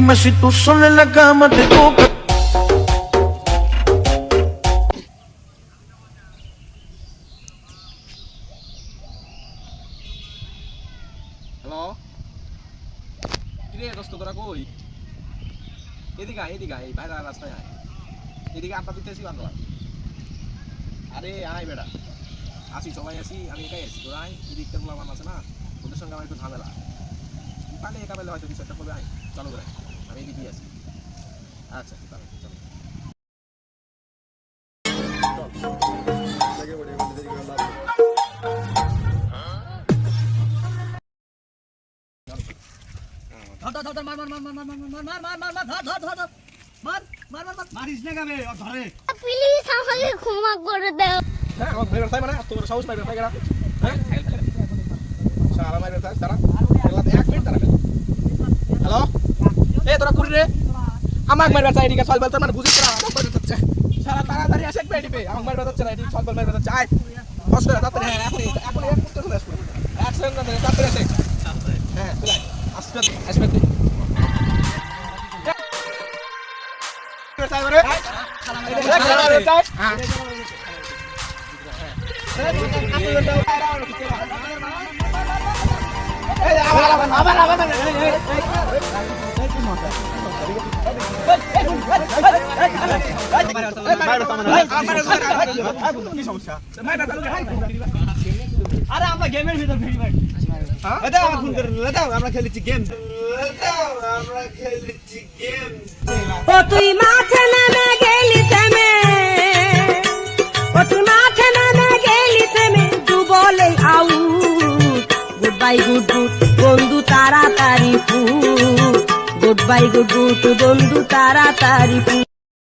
Dime si tú sola en la cama te toca. Hello, কিরে দোস্ত তোরা কই? এদিকে আয় বাইরে রাস্তায় আয়। এদিকে আড্ডা দিতেছি বান্ধব। আরে আয় বেটা, আসি সবাই আসি, আমি একাই আছি। তোরা আয়, এদিকটা বলা আছে না, ওদের সঙ্গে আমার একটু ঝামেলা। পালে একা পেলে হয়তো কিছু একটা করবে। আয় চলো করে, আমি এদিকেই আছি। আচ্ছা চলো চলো। প্লিজ আমাকে ক্ষমা করে দাও। হ্যাঁ আমার ভাই ব্যবসায় মানে তোর সাহস নাই ব্যবসায় গেলা। হ্যাঁ সারা মাই ব্যবসায় দাঁড়া, এক মিনিট দাঁড়া। হ্যালো, এ তোরা কুড়ি রে, আমাক মাই ব্যবসায় এদিকে সলভ বলতে মানে বুঝিস না, আমাক মাই ব্যবসায় সারা তাড়াতাড়ি আসে এক মিনিট পে, আমাক মাই ব্যবসায় না এদিকে সলভ মাই ব্যবসায় চাই কষ্ট করে তাড়াতাড়ি। হ্যাঁ এখন এক করতে চলে আসবো, এক সেকেন্ড না তাড়াতাড়ি আসে। হ্যাঁ চলে আসবে আসবে তুই ব্যবসায় করে হ্যাঁ আরে আমরা গেমের ভিতর ফ্রি ফায়ার দাও আমার ফোন করে দাও আমরা খেলেছি গেম ও তুই মাঠে নেমে গেলি থেমে ও তুই মাঠে নেমে গেলি থেমে তু বলে আউট গুড বাই গুড বন্ধু তাড়াতাড়ি ফুট গুড বাই গুড বন্ধু তাড়াতাড়ি